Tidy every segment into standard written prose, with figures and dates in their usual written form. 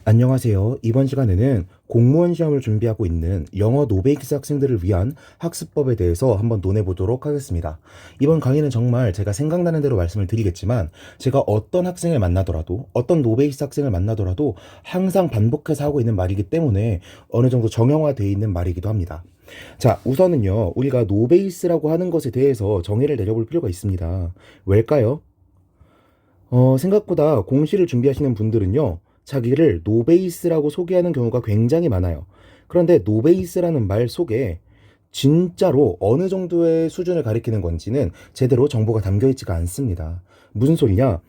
안녕하세요. 이번 시간에는 공무원 시험을 준비하고 있는 영어 노베이스 학생들을 위한 학습법에 대해서 한번 논해보도록 하겠습니다. 이번 강의는 정말 제가 생각나는 대로 말씀을 드리겠지만 제가 어떤 학생을 만나더라도 어떤 노베이스 학생을 만나더라도 항상 반복해서 하고 있는 말이기 때문에 어느 정도 정형화되어 있는 말이기도 합니다. 자, 우선은요, 우리가 노베이스라고 하는 것에 대해서 정의를 내려볼 필요가 있습니다. 왜일까요? 생각보다 공시를 준비하시는 분들은요, 자기를 노베이스라고 소개하는 경우가 굉장히 많아요. 그런데 노베이스라는 말 속에 진짜로 어느 정도의 수준을 가리키는 건지는 제대로 정보가 담겨 있지가 않습니다. 무슨 소리냐?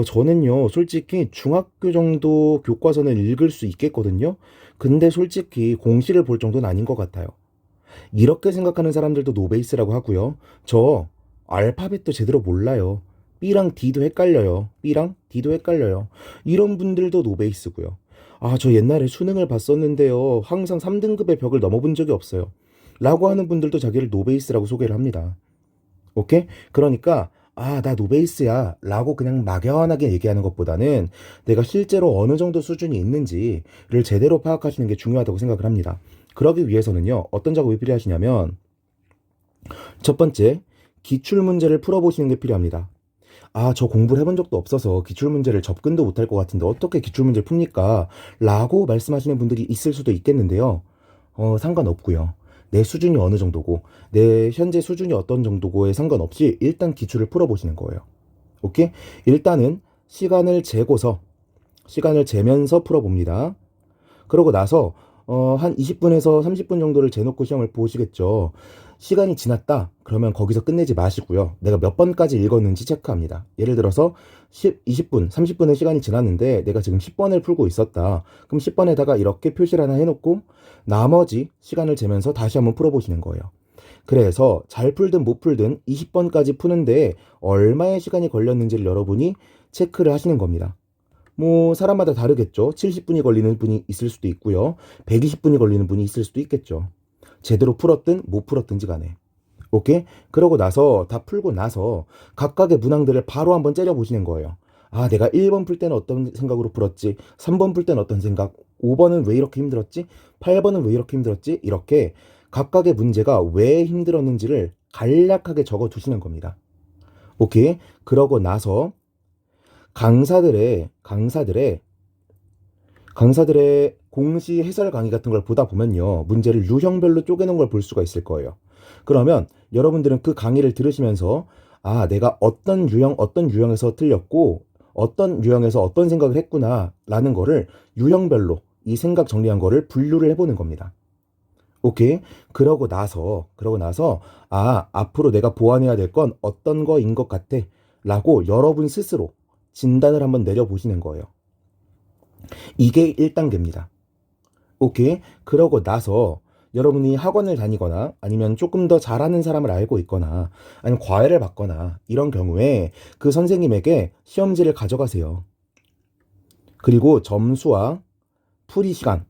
저는요, 솔직히 중학교 정도 교과서는 읽을 수 있겠거든요? 근데 솔직히 공시를 볼 정도는 아닌 것 같아요. 이렇게 생각하는 사람들도 노베이스라고 하고요. 저 알파벳도 제대로 몰라요. B랑 D도 헷갈려요. B랑 D도 헷갈려요. 이런 분들도 노베이스고요. 아, 저 옛날에 수능을 봤었는데요. 항상 3등급의 벽을 넘어본 적이 없어요. 라고 하는 분들도 자기를 노베이스라고 소개를 합니다. 오케이? 그러니까 나 노베이스야 라고 그냥 막연하게 얘기하는 것보다는 내가 실제로 어느 정도 수준이 있는지를 제대로 파악하시는 게 중요하다고 생각을 합니다. 그러기 위해서는요, 어떤 작업이 필요하시냐면, 첫 번째, 기출문제를 풀어보시는 게 필요합니다. 저 공부를 해본 적도 없어서 기출문제를 접근도 못할 것 같은데 어떻게 기출문제를 풉니까? 라고 말씀하시는 분들이 있을 수도 있겠는데요. 상관없고요. 내 수준이 어느 정도고, 내 현재 수준이 어떤 정도고에 상관없이 일단 기출을 풀어보시는 거예요. 오케이? 일단은 시간을 재면서 풀어봅니다. 그러고 나서 한 20분에서 30분 정도를 재놓고 시험을 보시겠죠. 시간이 지났다. 그러면 거기서 끝내지 마시고요. 내가 몇 번까지 읽었는지 체크합니다. 예를 들어서 20분, 30분의 시간이 지났는데 내가 지금 10번을 풀고 있었다. 그럼 10번에다가 이렇게 표시를 하나 해놓고 나머지 시간을 재면서 다시 한번 풀어보시는 거예요. 그래서 잘 풀든 못 풀든 20번까지 푸는데 얼마의 시간이 걸렸는지를 여러분이 체크를 하시는 겁니다. 뭐 사람마다 다르겠죠. 70분이 걸리는 분이 있을 수도 있고요. 120분이 걸리는 분이 있을 수도 있겠죠. 제대로 풀었든 못 풀었든지 간에. 오케이? 그러고 나서 다 풀고 나서 각각의 문항들을 바로 한번 째려 보시는 거예요. 내가 1번 풀 때는 어떤 생각으로 풀었지? 3번 풀 때는 어떤 생각? 5번은 왜 이렇게 힘들었지? 8번은 왜 이렇게 힘들었지? 이렇게 각각의 문제가 왜 힘들었는지를 간략하게 적어 두시는 겁니다. 오케이? 그러고 나서 강사들의 공시 해설 강의 같은 걸 보다 보면요. 문제를 유형별로 쪼개놓은 걸 볼 수가 있을 거예요. 그러면 여러분들은 그 강의를 들으시면서 내가 어떤 유형에서 틀렸고 어떤 유형에서 어떤 생각을 했구나 라는 거를 유형별로 이 생각 정리한 거를 분류를 해보는 겁니다. 오케이? 그러고 나서 앞으로 내가 보완해야 될 건 어떤 거인 것 같아 라고 여러분 스스로 진단을 한번 내려보시는 거예요. 이게 1단계입니다. 오케이? 그러고 나서 여러분이 학원을 다니거나 아니면 조금 더 잘하는 사람을 알고 있거나 아니면 과외를 받거나 이런 경우에 그 선생님에게 시험지를 가져가세요. 그리고 점수와 풀이 시간을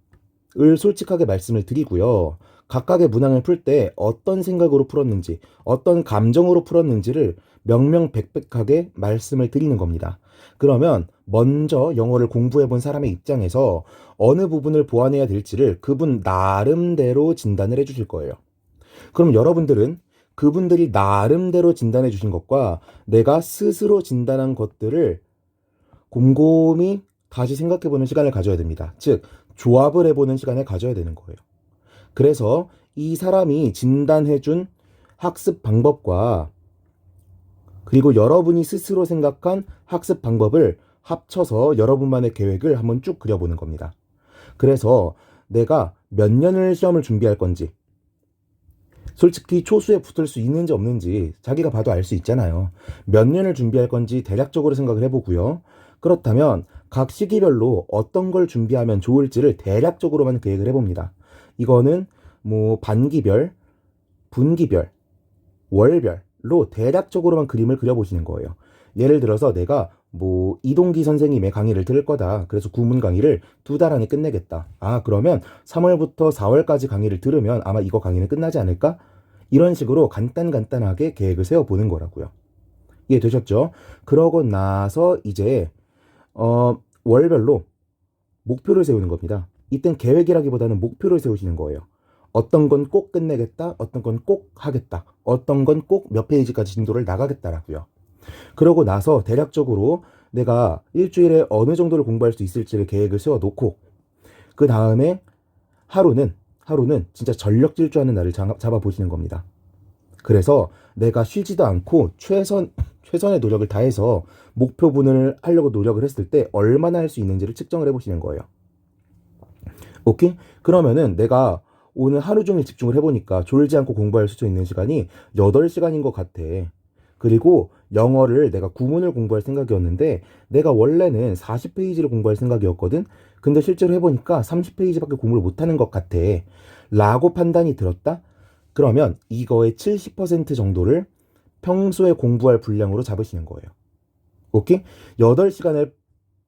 솔직하게 말씀을 드리고요. 각각의 문항을 풀 때 어떤 생각으로 풀었는지, 어떤 감정으로 풀었는지를 명명백백하게 말씀을 드리는 겁니다. 그러면 먼저 영어를 공부해 본 사람의 입장에서 어느 부분을 보완해야 될지를 그분 나름대로 진단을 해 주실 거예요. 그럼 여러분들은 그분들이 나름대로 진단해 주신 것과 내가 스스로 진단한 것들을 곰곰이 다시 생각해 보는 시간을 가져야 됩니다. 즉, 조합을 해보는 시간을 가져야 되는 거예요. 그래서 이 사람이 진단해준 학습 방법과 그리고 여러분이 스스로 생각한 학습 방법을 합쳐서 여러분만의 계획을 한번 쭉 그려보는 겁니다. 그래서 내가 몇 년을 시험을 준비할 건지, 솔직히 초수에 붙을 수 있는지 없는지 자기가 봐도 알 수 있잖아요. 몇 년을 준비할 건지 대략적으로 생각을 해보고요. 그렇다면 각 시기별로 어떤 걸 준비하면 좋을지를 대략적으로만 계획을 해봅니다. 이거는 뭐 반기별, 분기별, 월별로 대략적으로만 그림을 그려보시는 거예요. 예를 들어서 내가 뭐 이동기 선생님의 강의를 들을 거다. 그래서 구문 강의를 2달 안에 끝내겠다. 그러면 3월부터 4월까지 강의를 들으면 아마 이거 강의는 끝나지 않을까? 이런 식으로 간단하게 계획을 세워보는 거라고요. 이해되셨죠? 그러고 나서 이제 월별로 목표를 세우는 겁니다. 이땐 계획이라기보다는 목표를 세우시는 거예요. 어떤 건 꼭 끝내겠다, 어떤 건 꼭 하겠다, 어떤 건 꼭 몇 페이지까지 진도를 나가겠다라고요. 그러고 나서 대략적으로 내가 일주일에 어느 정도를 공부할 수 있을지를 계획을 세워놓고, 그 다음에 하루는 진짜 전력 질주하는 날을 잡아보시는 겁니다. 그래서 내가 쉬지도 않고 최선의 노력을 다해서 목표분을 하려고 노력을 했을 때 얼마나 할 수 있는지를 측정을 해보시는 거예요. 오케이? 그러면은 내가 오늘 하루 종일 집중을 해보니까 졸지 않고 공부할 수 있는 시간이 8시간인 것 같아. 그리고 영어를 내가 구문을 공부할 생각이었는데 내가 원래는 40페이지를 공부할 생각이었거든. 근데 실제로 해보니까 30페이지밖에 공부를 못하는 것 같아. 라고 판단이 들었다? 그러면 이거의 70% 정도를 평소에 공부할 분량으로 잡으시는 거예요. 오케이? 8시간을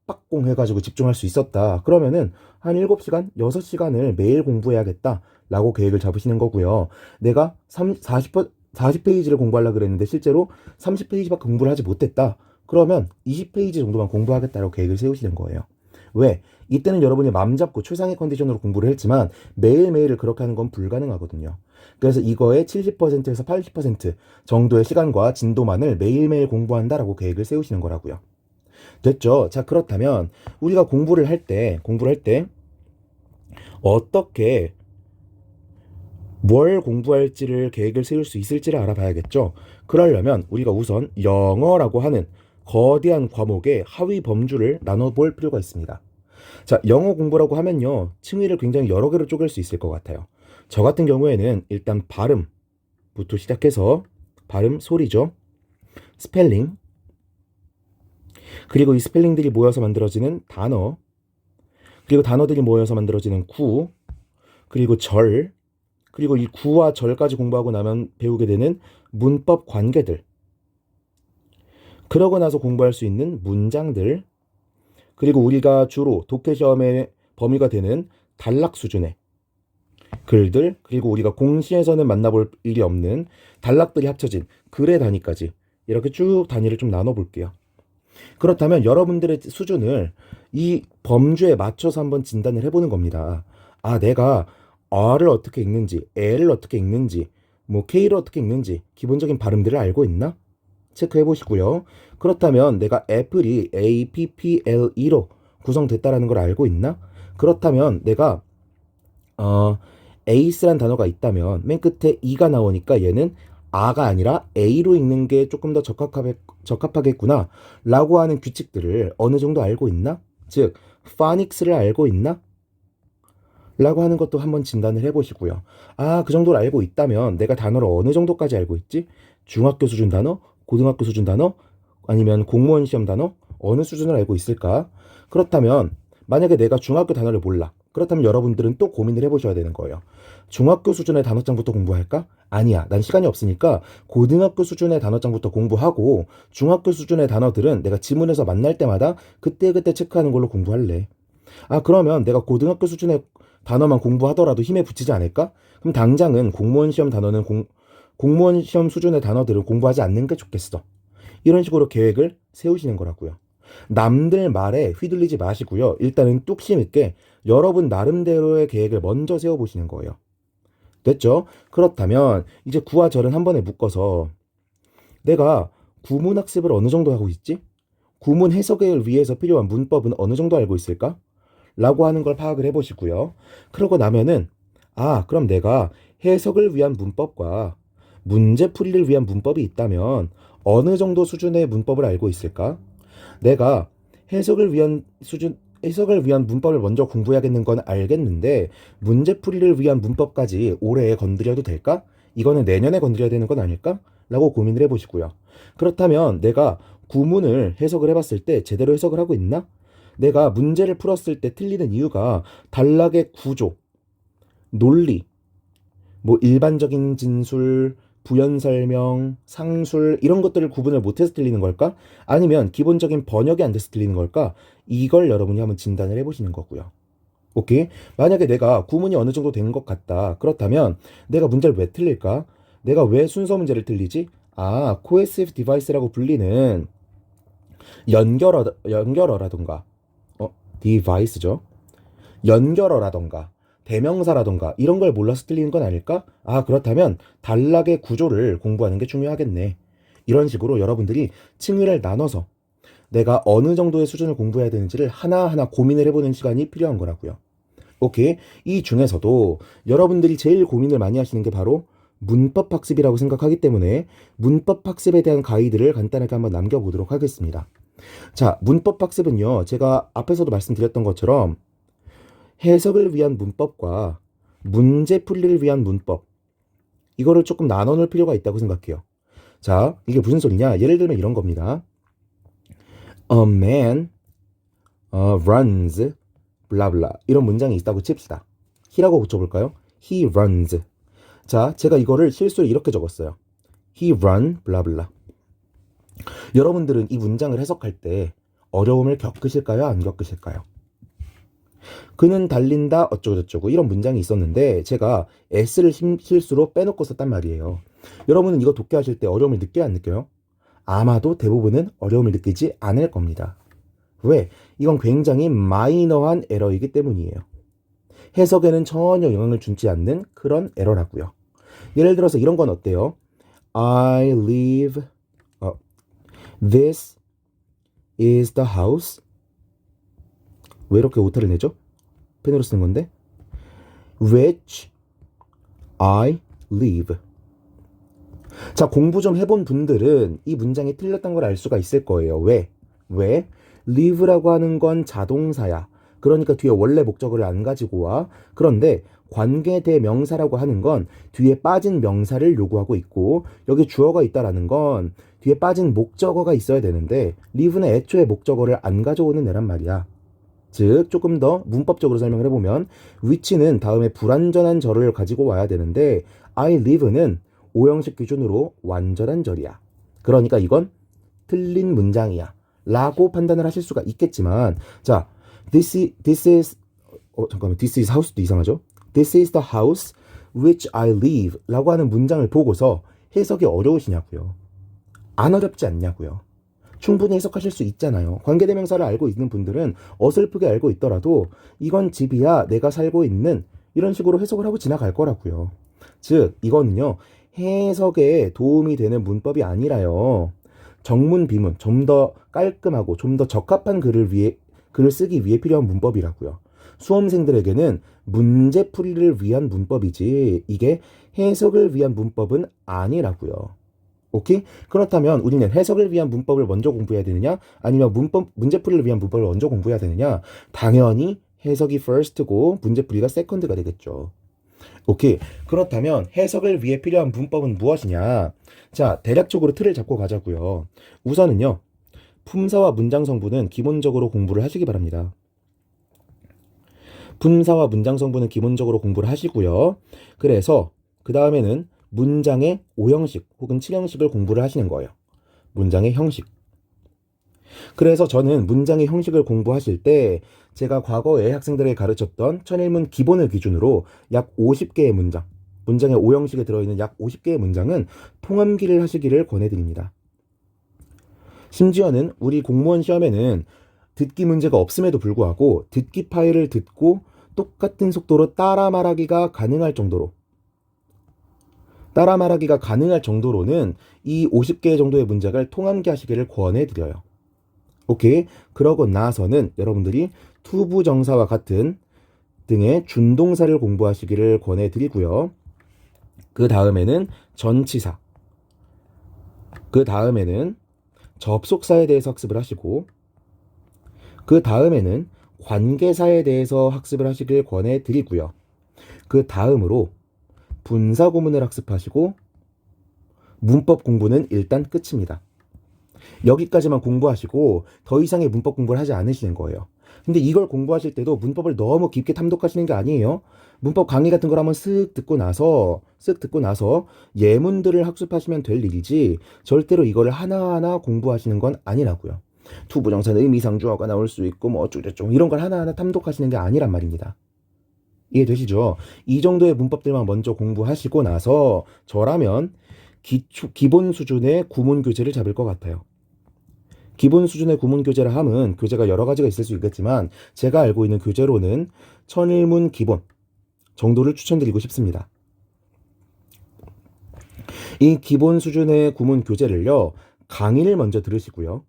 빡공 해가지고 집중할 수 있었다. 그러면은 한 7시간, 6시간을 매일 공부해야겠다. 라고 계획을 잡으시는 거고요. 내가 40페이지를 공부하려고 그랬는데 실제로 30페이지밖에 공부를 하지 못했다. 그러면 20페이지 정도만 공부하겠다라고 계획을 세우시는 거예요. 왜? 이때는 여러분이 마음 잡고 최상의 컨디션으로 공부를 했지만 매일매일을 그렇게 하는 건 불가능하거든요. 그래서 이거의 70%에서 80% 정도의 시간과 진도만을 매일매일 공부한다라고 계획을 세우시는 거라고요. 됐죠? 자, 그렇다면 우리가 공부를 할 때 어떻게 뭘 공부할지를 계획을 세울 수 있을지를 알아봐야겠죠. 그러려면 우리가 우선 영어라고 하는 거대한 과목의 하위 범주를 나눠볼 필요가 있습니다. 자, 영어 공부라고 하면요, 층위를 굉장히 여러 개로 쪼갤 수 있을 것 같아요. 저 같은 경우에는 일단 발음부터 시작해서 발음, 소리죠. 스펠링, 그리고 이 스펠링들이 모여서 만들어지는 단어, 그리고 단어들이 모여서 만들어지는 구, 그리고 절, 그리고 이 구와 절까지 공부하고 나면 배우게 되는 문법 관계들, 그러고 나서 공부할 수 있는 문장들, 그리고 우리가 주로 독해 시험의 범위가 되는 단락 수준의 글들, 그리고 우리가 공시에서는 만나볼 일이 없는 단락들이 합쳐진 글의 단위까지 이렇게 쭉 단위를 좀 나눠볼게요. 그렇다면 여러분들의 수준을 이 범주에 맞춰서 한번 진단을 해보는 겁니다. 아, 내가 R을 어떻게 읽는지, L을 어떻게 읽는지, 뭐 K를 어떻게 읽는지 기본적인 발음들을 알고 있나? 체크해 보시고요. 그렇다면 내가 애플이 APPLE로 구성됐다라는 걸 알고 있나? 그렇다면 내가 ACE란 단어가 있다면 맨 끝에 E가 나오니까 얘는 A가 아니라 A로 읽는 게 조금 더 적합하겠구나 라고 하는 규칙들을 어느 정도 알고 있나? 즉, 파닉스를 알고 있나? 라고 하는 것도 한번 진단을 해보시고요. 아, 그 정도를 알고 있다면 내가 단어를 어느 정도까지 알고 있지? 중학교 수준 단어? 고등학교 수준 단어? 아니면 공무원 시험 단어? 어느 수준을 알고 있을까? 그렇다면 만약에 내가 중학교 단어를 몰라. 그렇다면 여러분들은 또 고민을 해보셔야 되는 거예요. 중학교 수준의 단어장부터 공부할까? 아니야. 난 시간이 없으니까 고등학교 수준의 단어장부터 공부하고 중학교 수준의 단어들은 내가 지문에서 만날 때마다 그때그때 체크하는 걸로 공부할래. 아, 그러면 내가 고등학교 수준의 단어만 공부하더라도 힘에 붙이지 않을까? 그럼 당장은 공무원 시험 단어는 공무원 시험 수준의 단어들을 공부하지 않는 게 좋겠어. 이런 식으로 계획을 세우시는 거라고요. 남들 말에 휘둘리지 마시고요. 일단은 뚝심 있게 여러분 나름대로의 계획을 먼저 세워보시는 거예요. 됐죠? 그렇다면 이제 구와 절은 한 번에 묶어서 내가 구문 학습을 어느 정도 하고 있지? 구문 해석을 위해서 필요한 문법은 어느 정도 알고 있을까? 라고 하는 걸 파악을 해보시고요. 그러고 나면은 그럼 내가 해석을 위한 문법과 문제 풀이를 위한 문법이 있다면 어느 정도 수준의 문법을 알고 있을까? 내가 해석을 위한 문법을 먼저 공부해야겠는 건 알겠는데 문제 풀이를 위한 문법까지 올해 건드려도 될까? 이거는 내년에 건드려야 되는 건 아닐까? 라고 고민을 해보시고요. 그렇다면 내가 구문을 해석을 해봤을 때 제대로 해석을 하고 있나? 내가 문제를 풀었을 때 틀리는 이유가 단락의 구조, 논리, 뭐 일반적인 진술, 부연 설명, 상술 이런 것들을 구분을 못해서 틀리는 걸까? 아니면 기본적인 번역이 안 돼서 틀리는 걸까? 이걸 여러분이 한번 진단을 해보시는 거고요. 오케이? 만약에 내가 구문이 어느 정도 된 것 같다. 그렇다면 내가 문제를 왜 틀릴까? 내가 왜 순서 문제를 틀리지? cohesive device라고 불리는 연결어라든가 device죠. 연결어라던가 대명사라던가 이런 걸 몰라서 틀리는 건 아닐까? 아, 그렇다면 단락의 구조를 공부하는 게 중요하겠네. 이런 식으로 여러분들이 층위를 나눠서 내가 어느 정도의 수준을 공부해야 되는지를 하나하나 고민을 해보는 시간이 필요한 거라고요. 오케이. 이 중에서도 여러분들이 제일 고민을 많이 하시는 게 바로 문법 학습이라고 생각하기 때문에 문법 학습에 대한 가이드를 간단하게 한번 남겨보도록 하겠습니다. 자, 문법 학습은요, 제가 앞에서도 말씀드렸던 것처럼 해석을 위한 문법과 문제 풀이를 위한 문법, 이거를 조금 나눠 놓을 필요가 있다고 생각해요. 자, 이게 무슨 소리냐? 예를 들면 이런 겁니다. A man runs blah blah 이런 문장이 있다고 칩시다. he라고 붙여볼까요? He runs. 자, 제가 이거를 실수로 이렇게 적었어요. He run blah blah. 여러분들은 이 문장을 해석할 때 어려움을 겪으실까요? 안 겪으실까요? 그는 달린다 어쩌고저쩌고 이런 문장이 있었는데 제가 s를 실수로 빼놓고 썼단 말이에요. 여러분은 이거 독해하실 때 어려움을 느껴요, 안 느껴요? 아마도 대부분은 어려움을 느끼지 않을 겁니다. 왜? 이건 굉장히 마이너한 에러이기 때문이에요. 해석에는 전혀 영향을 주지 않는 그런 에러라고요. 예를 들어서 이런 건 어때요? I live This is the house. 왜 이렇게 오타를 내죠? 펜으로 쓰는 건데. Which I live. 자, 공부 좀 해본 분들은 이 문장이 틀렸던 걸 알 수가 있을 거예요. 왜? live라고 하는 건 자동사야. 그러니까 뒤에 원래 목적어를 안 가지고 와. 그런데 관계대명사라고 하는 건 뒤에 빠진 명사를 요구하고 있고 여기 주어가 있다라는 건 뒤에 빠진 목적어가 있어야 되는데 live는 애초에 목적어를 안 가져오는 애란 말이야. 즉 조금 더 문법적으로 설명을 해보면 which는 다음에 불완전한 절을 가지고 와야 되는데 I live는 오형식 기준으로 완전한 절이야. 그러니까 이건 틀린 문장이야 라고 판단을 하실 수가 있겠지만, 자, this is house도 이상하죠? This is the house which I live 라고 하는 문장을 보고서 해석이 어려우시냐고요? 안 어렵지 않냐고요? 충분히 해석하실 수 있잖아요. 관계대명사를 알고 있는 분들은 어설프게 알고 있더라도 이건 집이야, 내가 살고 있는, 이런 식으로 해석을 하고 지나갈 거라고요. 즉 이거는요, 해석에 도움이 되는 문법이 아니라요, 정문, 비문, 좀 더 깔끔하고 좀 더 적합한 글을 쓰기 위해 필요한 문법이라고요. 수험생들에게는 문제풀이를 위한 문법이지 이게 해석을 위한 문법은 아니라고요. 오케이? 그렇다면 우리는 해석을 위한 문법을 먼저 공부해야 되느냐? 아니면 문제풀이를 위한 문법을 먼저 공부해야 되느냐? 당연히 해석이 first고 문제풀이가 second가 되겠죠. 오케이. 그렇다면 해석을 위해 필요한 문법은 무엇이냐? 자, 대략적으로 틀을 잡고 가자고요. 우선은요, 품사와 문장 성분은 기본적으로 공부를 하시기 바랍니다. 품사와 문장 성분은 기본적으로 공부를 하시고요. 그래서 그 다음에는 문장의 5형식 혹은 7형식을 공부를 하시는 거예요. 문장의 형식. 그래서 저는 문장의 형식을 공부하실 때 제가 과거에 학생들에게 가르쳤던 천일문 기본을 기준으로 약 50개의 문장의 5형식에 들어있는 약 50개의 문장은 통암기를 하시기를 권해드립니다. 심지어는 우리 공무원 시험에는 듣기 문제가 없음에도 불구하고 듣기 파일을 듣고 똑같은 속도로 따라 말하기가 가능할 정도로는 이 50개 정도의 문장을 통암기 하시기를 권해드려요. 오케이. 그러고 나서는 여러분들이 투부정사와 같은 등의 준동사를 공부하시기를 권해드리고요. 그 다음에는 전치사, 그 다음에는 접속사에 대해서 학습을 하시고, 그 다음에는 관계사에 대해서 학습을 하시길 권해드리고요. 그 다음으로 분사구문을 학습하시고 문법 공부는 일단 끝입니다. 여기까지만 공부하시고 더 이상의 문법 공부를 하지 않으시는 거예요. 근데 이걸 공부하실 때도 문법을 너무 깊게 탐독하시는 게 아니에요. 문법 강의 같은 걸 한번 쓱 듣고 나서 예문들을 학습하시면 될 일이지 절대로 이거를 하나하나 공부하시는 건 아니라고요. 투부정사는 의미상 주어가 나올 수 있고 뭐 어쩌고저쩌고 이런 걸 하나하나 탐독하시는 게 아니란 말입니다. 이해되시죠? 이 정도의 문법들만 먼저 공부하시고 나서 저라면 기본 수준의 구문 교재를 잡을 것 같아요. 기본 수준의 구문 교재라 함은 교재가 여러 가지가 있을 수 있겠지만 제가 알고 있는 교재로는 천일문 기본 정도를 추천드리고 싶습니다. 이 기본 수준의 구문 교재를요, 강의를 먼저 들으시고요.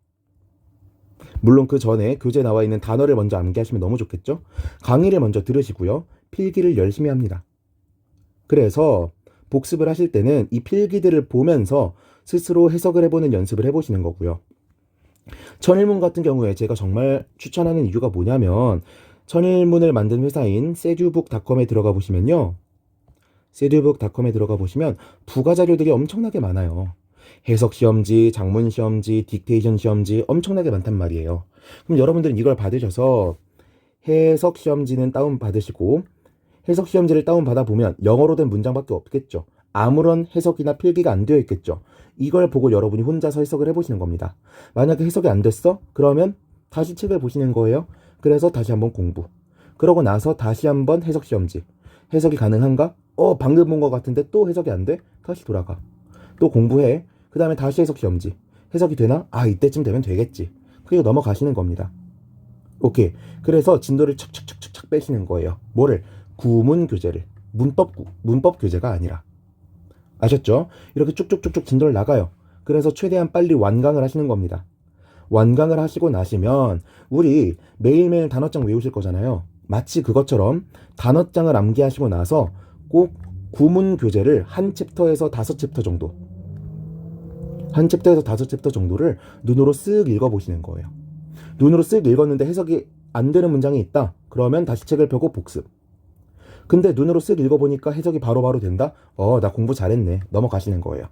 물론 그 전에 교재에 나와 있는 단어를 먼저 암기하시면 너무 좋겠죠? 강의를 먼저 들으시고요. 필기를 열심히 합니다. 그래서 복습을 하실 때는 이 필기들을 보면서 스스로 해석을 해보는 연습을 해보시는 거고요. 천일문 같은 경우에 제가 정말 추천하는 이유가 뭐냐면 천일문을 만든 회사인 세듀북닷컴에 들어가 보시면요. 세듀북닷컴에 들어가 보시면 부가 자료들이 엄청나게 많아요. 해석 시험지, 장문 시험지, 딕테이션 시험지 엄청나게 많단 말이에요. 그럼 여러분들은 이걸 받으셔서 해석 시험지는 다운 받으시고 해석 시험지를 다운 받아 보면 영어로 된 문장밖에 없겠죠. 아무런 해석이나 필기가 안 되어 있겠죠. 이걸 보고 여러분이 혼자서 해석을 해보시는 겁니다. 만약에 해석이 안 됐어? 그러면 다시 책을 보시는 거예요. 그래서 다시 한번 공부. 그러고 나서 다시 한번 해석 시험지. 해석이 가능한가? 방금 본 것 같은데 또 해석이 안 돼? 다시 돌아가. 또 공부해. 그 다음에 다시 해석 시험지. 해석이 되나? 이때쯤 되면 되겠지. 그리고 넘어가시는 겁니다. 오케이. 그래서 진도를 척척척척 빼시는 거예요. 뭐를? 구문 교재를. 문법 교재가 아니라. 아셨죠? 이렇게 쭉쭉쭉쭉 진도를 나가요. 그래서 최대한 빨리 완강을 하시는 겁니다. 완강을 하시고 나시면 우리 매일매일 단어장 외우실 거잖아요. 마치 그것처럼 단어장을 암기하시고 나서 꼭 구문 교재를 한 챕터에서 5챕터 정도 한 챕터에서 5챕터 정도를 눈으로 쓱 읽어보시는 거예요. 눈으로 쓱 읽었는데 해석이 안 되는 문장이 있다. 그러면 다시 책을 펴고 복습. 근데 눈으로 쓱 읽어보니까 해석이 바로바로 된다? 나 공부 잘했네. 넘어가시는 거예요.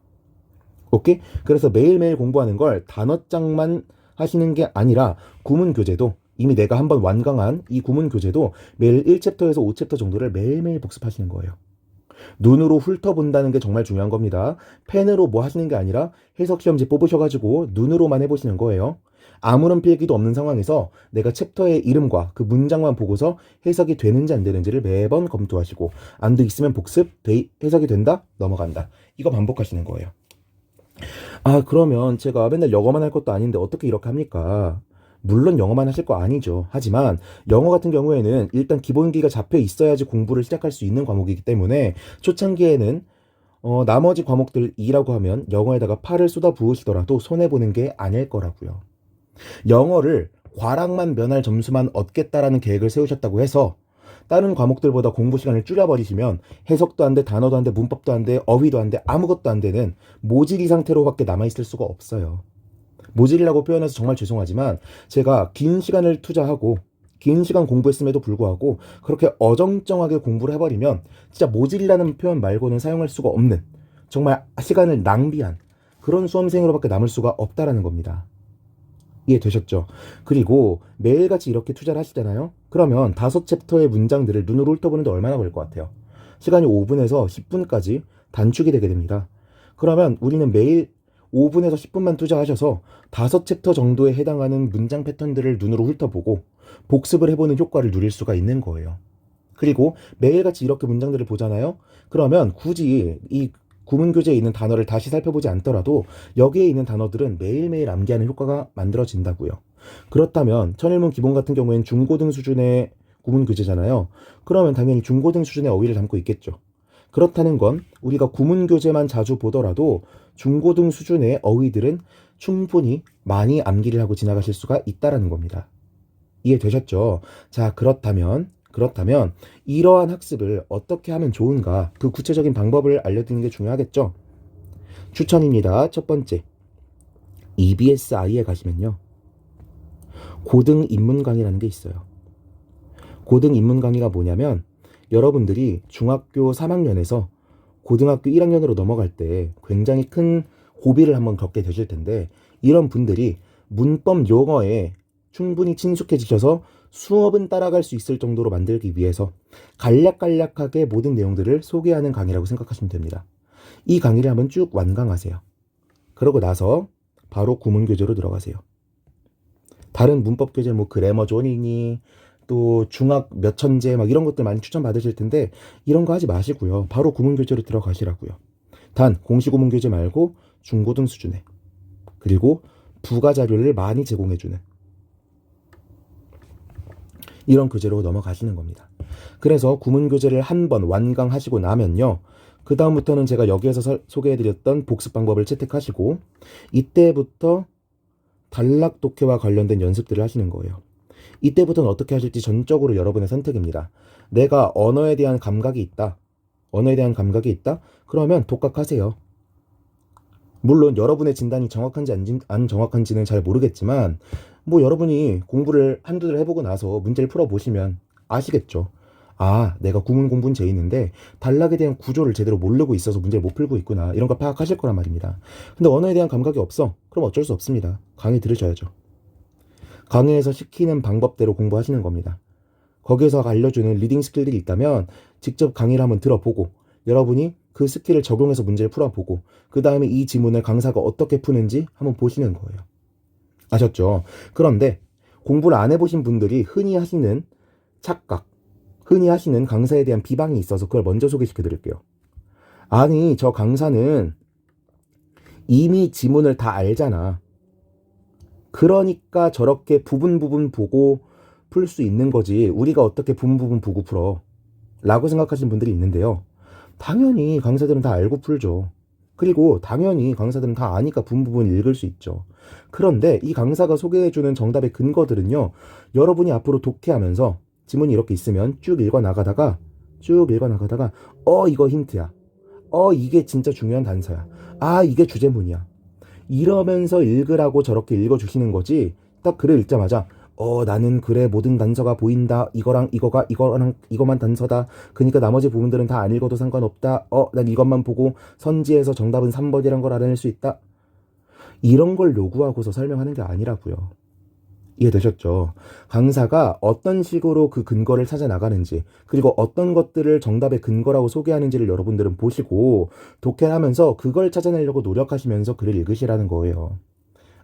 오케이? 그래서 매일매일 공부하는 걸 단어장만 하시는 게 아니라 구문 교재도 이미 내가 한번 완강한 이 구문 교재도 매일 1챕터에서 5챕터 정도를 매일매일 복습하시는 거예요. 눈으로 훑어본다는 게 정말 중요한 겁니다. 펜으로 뭐 하시는 게 아니라 해석 시험지 뽑으셔가지고 눈으로만 해보시는 거예요. 아무런 필기도 없는 상황에서 내가 챕터의 이름과 그 문장만 보고서 해석이 되는지 안 되는지를 매번 검토하시고 안 돼 있으면 복습, 해석이 된다? 넘어간다. 이거 반복하시는 거예요. 그러면 제가 맨날 영어만 할 것도 아닌데 어떻게 이렇게 합니까? 물론 영어만 하실 거 아니죠. 하지만 영어 같은 경우에는 일단 기본기가 잡혀 있어야지 공부를 시작할 수 있는 과목이기 때문에 초창기에는 나머지 과목들 2라고 하면 영어에다가 팔을 쏟아 부으시더라도 손해보는 게 아닐 거라고요. 영어를 과락만 면할 점수만 얻겠다라는 계획을 세우셨다고 해서 다른 과목들보다 공부 시간을 줄여버리시면 해석도 안 돼, 단어도 안 돼, 문법도 안 돼, 어휘도 안 돼, 아무것도 안 되는 모질이 상태로밖에 남아있을 수가 없어요. 모질이라고 표현해서 정말 죄송하지만 제가 긴 시간을 투자하고 긴 시간 공부했음에도 불구하고 그렇게 어정쩡하게 공부를 해버리면 진짜 모질이라는 표현 말고는 사용할 수가 없는 정말 시간을 낭비한 그런 수험생으로밖에 남을 수가 없다라는 겁니다. 이해되셨죠? 그리고 매일같이 이렇게 투자를 하시잖아요? 그러면 5챕터의 문장들을 눈으로 훑어보는데 얼마나 걸릴 것 같아요? 시간이 5분에서 10분까지 단축이 되게 됩니다. 그러면 우리는 매일 5분에서 10분만 투자하셔서 5챕터 정도에 해당하는 문장 패턴들을 눈으로 훑어보고 복습을 해보는 효과를 누릴 수가 있는 거예요. 그리고 매일같이 이렇게 문장들을 보잖아요? 그러면 굳이 이 구문교재에 있는 단어를 다시 살펴보지 않더라도 여기에 있는 단어들은 매일매일 암기하는 효과가 만들어진다고요. 그렇다면 천일문 기본 같은 경우에는 중고등 수준의 구문교재잖아요. 그러면 당연히 중고등 수준의 어휘를 담고 있겠죠. 그렇다는 건 우리가 구문교재만 자주 보더라도 중고등 수준의 어휘들은 충분히 많이 암기를 하고 지나가실 수가 있다는 겁니다. 이해되셨죠? 자, 그렇다면 이러한 학습을 어떻게 하면 좋은가 그 구체적인 방법을 알려드리는 게 중요하겠죠? 추천입니다. 첫 번째, EBSI에 가시면요. 고등 입문 강의라는 게 있어요. 고등 입문 강의가 뭐냐면 여러분들이 중학교 3학년에서 고등학교 1학년으로 넘어갈 때 굉장히 큰 고비를 한번 겪게 되실 텐데 이런 분들이 문법 용어에 충분히 친숙해지셔서 수업은 따라갈 수 있을 정도로 만들기 위해서 간략간략하게 모든 내용들을 소개하는 강의라고 생각하시면 됩니다. 이 강의를 한번 쭉 완강하세요. 그러고 나서 바로 구문교재로 들어가세요. 다른 문법교재 뭐 그래머 존이니 또 중학 몇 천재 막 이런 것들 많이 추천받으실 텐데 이런 거 하지 마시고요. 바로 구문교재로 들어가시라고요. 단 공식 구문교재 말고 중고등 수준에 그리고 부가 자료를 많이 제공해주는 이런 교재로 넘어가시는 겁니다. 그래서 구문 교재를 한 번 완강하시고 나면요, 그 다음부터는 제가 여기에서 소개해드렸던 복습 방법을 채택하시고 이때부터 단락 독해와 관련된 연습들을 하시는 거예요. 이때부터는 어떻게 하실지 전적으로 여러분의 선택입니다. 내가 언어에 대한 감각이 있다. 그러면 독학하세요. 물론 여러분의 진단이 정확한지 안 정확한지는 잘 모르겠지만 뭐 여러분이 공부를 한두 달 해보고 나서 문제를 풀어보시면 아시겠죠. 아, 내가 구문 공부는 돼 있는데 단락에 대한 구조를 제대로 모르고 있어서 문제를 못 풀고 있구나, 이런 걸 파악하실 거란 말입니다. 근데 언어에 대한 감각이 없어? 그럼 어쩔 수 없습니다. 강의 들으셔야죠. 강의에서 시키는 방법대로 공부하시는 겁니다. 거기에서 알려주는 리딩 스킬들이 있다면 직접 강의를 한번 들어보고 여러분이 그 스킬을 적용해서 문제를 풀어보고 그 다음에 이 지문을 강사가 어떻게 푸는지 한번 보시는 거예요. 아셨죠? 그런데 공부를 안 해보신 분들이 흔히 하시는 착각, 흔히 하시는 강사에 대한 비방이 있어서 그걸 먼저 소개시켜 드릴게요. 아니, 저 강사는 이미 지문을 다 알잖아. 그러니까 저렇게 부분 보고 풀 수 있는 거지, 우리가 어떻게 부분 보고 풀어? 라고 생각하시는 분들이 있는데요. 당연히 강사들은 다 알고 풀죠. 그리고 당연히 강사들은 다 아니까 부분 읽을 수 있죠. 그런데 이 강사가 소개해주는 정답의 근거들은요, 여러분이 앞으로 독해하면서 지문이 이렇게 있으면 쭉 읽어 나가다가 이거 힌트야. 이게 진짜 중요한 단서야. 아, 이게 주제문이야. 이러면서 읽으라고 저렇게 읽어주시는 거지. 딱 글을 읽자마자 나는 그래 모든 단서가 보인다. 이거랑 이거만 단서다. 그러니까 나머지 부분들은 다 안 읽어도 상관없다. 난 이것만 보고 선지에서 정답은 3번이란 걸 알아낼 수 있다. 이런 걸 요구하고서 설명하는 게 아니라고요. 이해되셨죠? 강사가 어떤 식으로 그 근거를 찾아 나가는지, 그리고 어떤 것들을 정답의 근거라고 소개하는지를 여러분들은 보시고 독해를 하면서 그걸 찾아내려고 노력하시면서 글을 읽으시라는 거예요.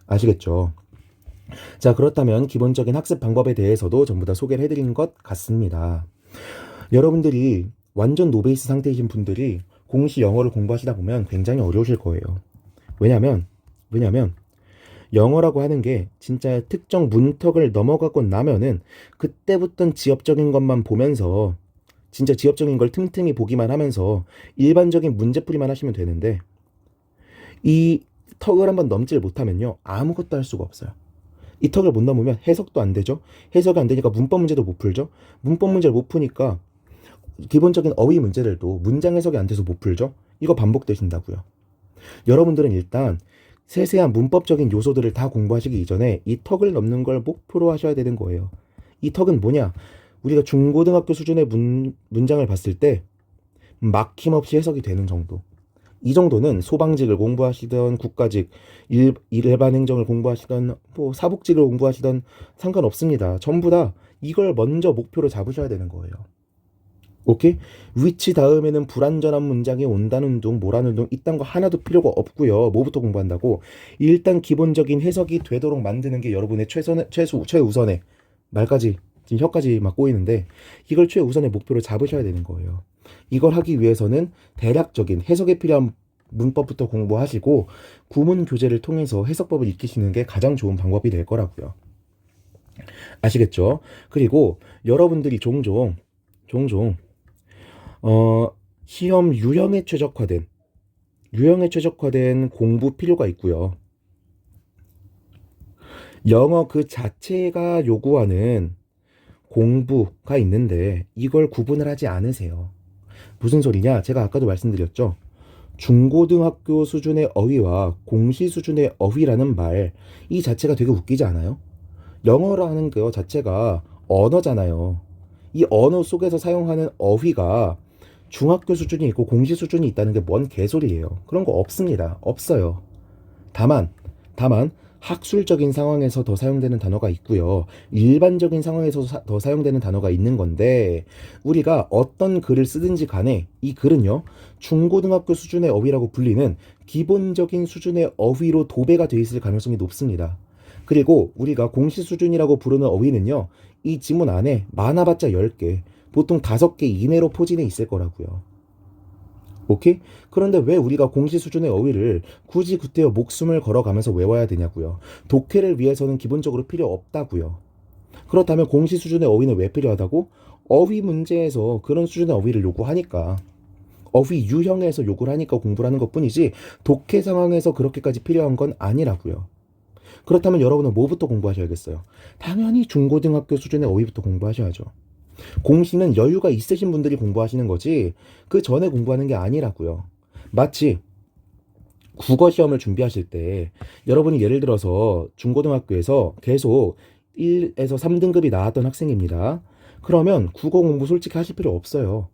아시겠죠? 자, 그렇다면 기본적인 학습 방법에 대해서도 전부 다 소개를 해드린 것 같습니다. 여러분들이 완전 노베이스 상태이신 분들이 공시 영어를 공부하시다 보면 굉장히 어려우실 거예요. 왜냐면 영어라고 하는 게 진짜 특정 문턱을 넘어가고 나면은 그때부터는 지엽적인 것만 보면서, 진짜 지엽적인 걸 틈틈이 보기만 하면서 일반적인 문제풀이만 하시면 되는데, 이 턱을 한번 넘질 못하면요, 아무것도 할 수가 없어요. 이 턱을 못 넘으면 해석도 안 되죠. 해석이 안 되니까 문법 문제도 못 풀죠. 문법 문제를 못 푸니까 기본적인 어휘 문제들도 문장 해석이 안 돼서 못 풀죠. 이거 반복되신다고요. 여러분들은 일단 세세한 문법적인 요소들을 다 공부하시기 이전에 이 턱을 넘는 걸 목표로 하셔야 되는 거예요. 이 턱은 뭐냐? 우리가 중고등학교 수준의 문장을 봤을 때 막힘없이 해석이 되는 정도. 이 정도는 소방직을 공부하시던 국가직, 일반 행정을 공부하시던 뭐 사복직을 공부하시던 상관없습니다. 전부 다 이걸 먼저 목표로 잡으셔야 되는 거예요. 오케이? 위치 다음에는 불완전한 문장이 온다는 둥, 뭐라는 둥, 이딴 거 하나도 필요가 없고요. 뭐부터 공부한다고? 일단 기본적인 해석이 되도록 만드는 게 여러분의 최우선의, 말까지 지금 혀까지 막 꼬이는데, 이걸 최우선의 목표로 잡으셔야 되는 거예요. 이걸 하기 위해서는 대략적인 해석에 필요한 문법부터 공부하시고 구문 교재를 통해서 해석법을 익히시는 게 가장 좋은 방법이 될 거라고요. 아시겠죠? 그리고 여러분들이 종종 시험 유형에 최적화된 공부 필요가 있고요. 영어 그 자체가 요구하는 공부가 있는데 이걸 구분을 하지 않으세요. 무슨 소리냐? 제가 아까도 말씀드렸죠. 중고등학교 수준의 어휘와 공시 수준의 어휘라는 말, 이 자체가 되게 웃기지 않아요? 영어라는 거 자체가 언어잖아요. 이 언어 속에서 사용하는 어휘가 중학교 수준이 있고 공시 수준이 있다는 게 뭔 개소리예요. 그런 거 없습니다. 없어요. 다만 학술적인 상황에서 더 사용되는 단어가 있고요. 일반적인 상황에서 더 사용되는 단어가 있는 건데, 우리가 어떤 글을 쓰든지 간에 이 글은요, 중고등학교 수준의 어휘라고 불리는 기본적인 수준의 어휘로 도배가 돼 있을 가능성이 높습니다. 그리고 우리가 공시 수준이라고 부르는 어휘는요, 이 지문 안에 많아봤자 10개, 보통 5개 이내로 포진해 있을 거라고요. 오케이? 그런데 왜 우리가 공시 수준의 어휘를 굳이 구태여 목숨을 걸어가면서 외워야 되냐고요. 독해를 위해서는 기본적으로 필요 없다고요. 그렇다면 공시 수준의 어휘는 왜 필요하다고? 어휘 문제에서 그런 수준의 어휘를 요구하니까. 어휘 유형에서 요구를 하니까 공부를 하는 것뿐이지 독해 상황에서 그렇게까지 필요한 건 아니라고요. 그렇다면 여러분은 뭐부터 공부하셔야겠어요? 당연히 중고등학교 수준의 어휘부터 공부하셔야죠. 공시는 여유가 있으신 분들이 공부하시는 거지 그 전에 공부하는 게 아니라고요. 마치 국어 시험을 준비하실 때 여러분이 예를 들어서 중고등학교에서 계속 1에서 3등급이 나왔던 학생입니다. 그러면 국어 공부 솔직히 하실 필요 없어요.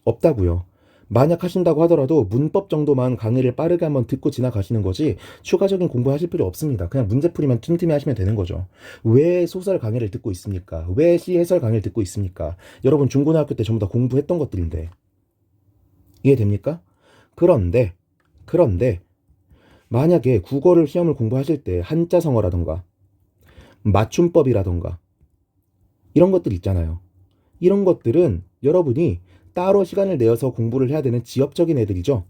없다고요. 만약 하신다고 하더라도 문법 정도만 강의를 빠르게 한번 듣고 지나가시는 거지 추가적인 공부하실 필요 없습니다. 그냥 문제풀이만 틈틈이 하시면 되는 거죠. 왜 소설 강의를 듣고 있습니까? 왜 시 해설 강의를 듣고 있습니까? 여러분 중고등학교 때 전부 다 공부했던 것들인데 이해됩니까? 그런데 만약에 국어를 시험을 공부하실 때 한자성어라던가 맞춤법이라던가 이런 것들 있잖아요. 이런 것들은 여러분이 따로 시간을 내어서 공부를 해야 되는 지엽적인 애들이죠.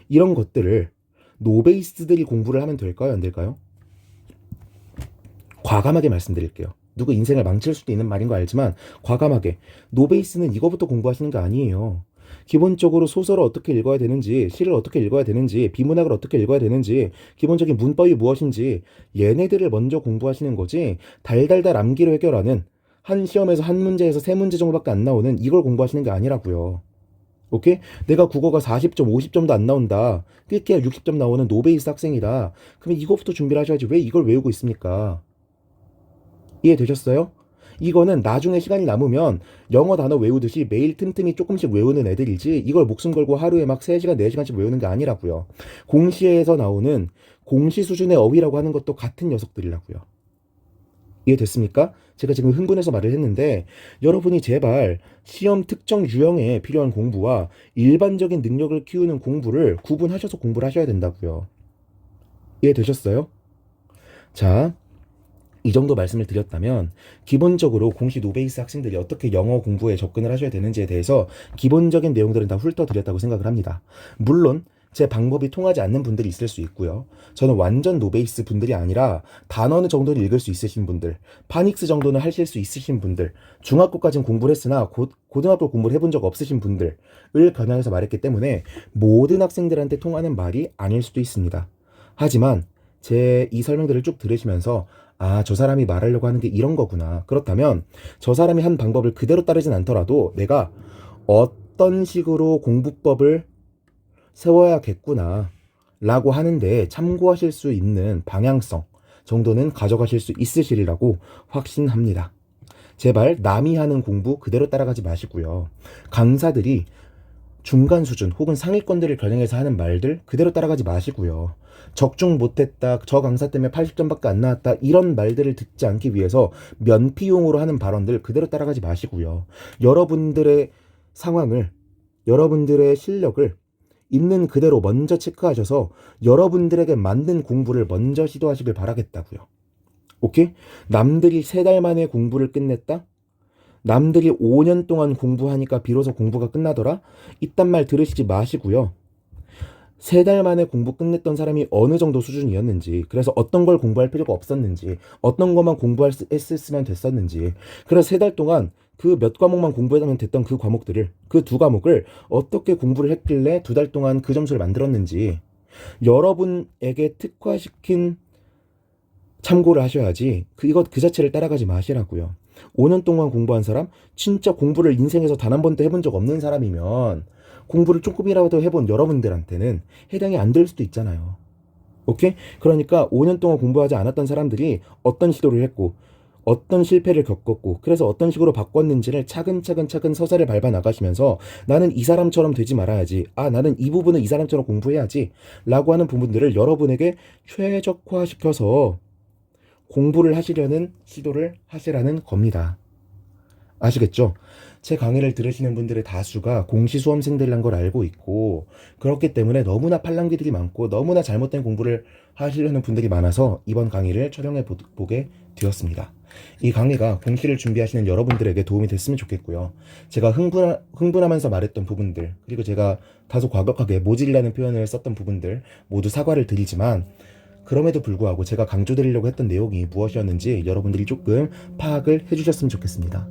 이런 것들을 노베이스들이 공부를 하면 될까요? 안 될까요? 과감하게 말씀드릴게요. 누구 인생을 망칠 수도 있는 말인 거 알지만 과감하게 노베이스는 이거부터 공부하시는 게 아니에요. 기본적으로 소설을 어떻게 읽어야 되는지, 시를 어떻게 읽어야 되는지, 비문학을 어떻게 읽어야 되는지, 기본적인 문법이 무엇인지 얘네들을 먼저 공부하시는 거지 달달달 암기로 해결하는 한 시험에서 한 문제에서 세 문제 정도밖에 안 나오는 이걸 공부하시는 게 아니라고요. 오케이? 내가 국어가 40점, 50점도 안 나온다. 꽤야 60점 나오는 노베이스 학생이다. 그럼 이거부터 준비를 하셔야지 왜 이걸 외우고 있습니까? 이해되셨어요? 이거는 나중에 시간이 남으면 영어 단어 외우듯이 매일 틈틈이 조금씩 외우는 애들이지 이걸 목숨 걸고 하루에 막 3시간, 4시간씩 외우는 게 아니라고요. 공시에서 나오는 공시 수준의 어휘라고 하는 것도 같은 녀석들이라고요. 이해됐습니까? 제가 지금 흥분해서 말을 했는데 여러분이 제발 시험 특정 유형에 필요한 공부와 일반적인 능력을 키우는 공부를 구분하셔서 공부를 하셔야 된다고요. 이해되셨어요? 자, 이 정도 말씀을 드렸다면 기본적으로 공시 노베이스 학생들이 어떻게 영어 공부에 접근을 하셔야 되는지에 대해서 기본적인 내용들은 다 훑어드렸다고 생각을 합니다. 물론 제 방법이 통하지 않는 분들이 있을 수 있고요. 저는 완전 노베이스 분들이 아니라 단어 정도는 읽을 수 있으신 분들, 파닉스 정도는 하실 수 있으신 분들, 중학교까지는 공부를 했으나 고등학교 공부를 해본 적 없으신 분들을 겨냥해서 말했기 때문에 모든 학생들한테 통하는 말이 아닐 수도 있습니다. 하지만 제 이 설명들을 쭉 들으시면서 아, 저 사람이 말하려고 하는 게 이런 거구나. 그렇다면 저 사람이 한 방법을 그대로 따르진 않더라도 내가 어떤 식으로 공부법을 세워야겠구나 라고 하는데 참고하실 수 있는 방향성 정도는 가져가실 수 있으시리라고 확신합니다. 제발 남이 하는 공부 그대로 따라가지 마시고요. 강사들이 중간 수준 혹은 상위권들을 겨냥해서 하는 말들 그대로 따라가지 마시고요. 적중 못했다, 저 강사 때문에 80점밖에 안 나왔다 이런 말들을 듣지 않기 위해서 면피용으로 하는 발언들 그대로 따라가지 마시고요. 여러분들의 상황을, 여러분들의 실력을 있는 그대로 먼저 체크하셔서 여러분들에게 맞는 공부를 먼저 시도하시길 바라겠다고요. 오케이? 남들이 3달 만에 공부를 끝냈다? 남들이 5년 동안 공부하니까 비로소 공부가 끝나더라? 이딴 말 들으시지 마시고요. 3달 만에 공부 끝냈던 사람이 어느 정도 수준이었는지, 그래서 어떤 걸 공부할 필요가 없었는지, 어떤 것만 했으면 됐었는지, 그래서 3달 동안 그 몇 과목만 공부하면 됐던 그 과목들을, 그 2과목을 어떻게 공부를 했길래 2달 동안 그 점수를 만들었는지, 여러분에게 특화시킨 참고를 하셔야지, 이것 그 자체를 따라가지 마시라고요. 5년 동안 공부한 사람, 진짜 공부를 인생에서 단 한 번도 해본 적 없는 사람이면 공부를 조금이라도 해본 여러분들한테는 해당이 안 될 수도 있잖아요. 오케이? 그러니까 5년 동안 공부하지 않았던 사람들이 어떤 시도를 했고 어떤 실패를 겪었고 그래서 어떤 식으로 바꿨는지를 차근차근 서사를 밟아 나가시면서 나는 이 사람처럼 되지 말아야지, 아 나는 이 부분은 이 사람처럼 공부해야지 라고 하는 부분들을 여러분에게 최적화시켜서 공부를 하시려는 시도를 하시라는 겁니다. 아시겠죠? 제 강의를 들으시는 분들의 다수가 공시 수험생들이란 걸 알고 있고 그렇기 때문에 너무나 팔랑귀들이 많고 너무나 잘못된 공부를 하시려는 분들이 많아서 이번 강의를 촬영해 보게 되었습니다. 이 강의가 공시를 준비하시는 여러분들에게 도움이 됐으면 좋겠고요. 제가 흥분하면서 말했던 부분들, 그리고 제가 다소 과격하게 모질이라는 표현을 썼던 부분들 모두 사과를 드리지만, 그럼에도 불구하고 제가 강조드리려고 했던 내용이 무엇이었는지 여러분들이 조금 파악을 해주셨으면 좋겠습니다.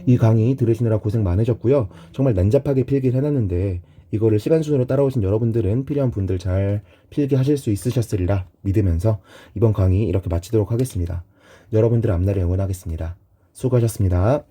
이 강의 들으시느라 고생 많으셨고요. 정말 난잡하게 필기를 해놨는데 이거를 시간 순으로 따라오신 여러분들은 필요한 분들 잘 필기하실 수 있으셨으리라 믿으면서 이번 강의 이렇게 마치도록 하겠습니다. 여러분들 앞날을 응원하겠습니다. 수고하셨습니다.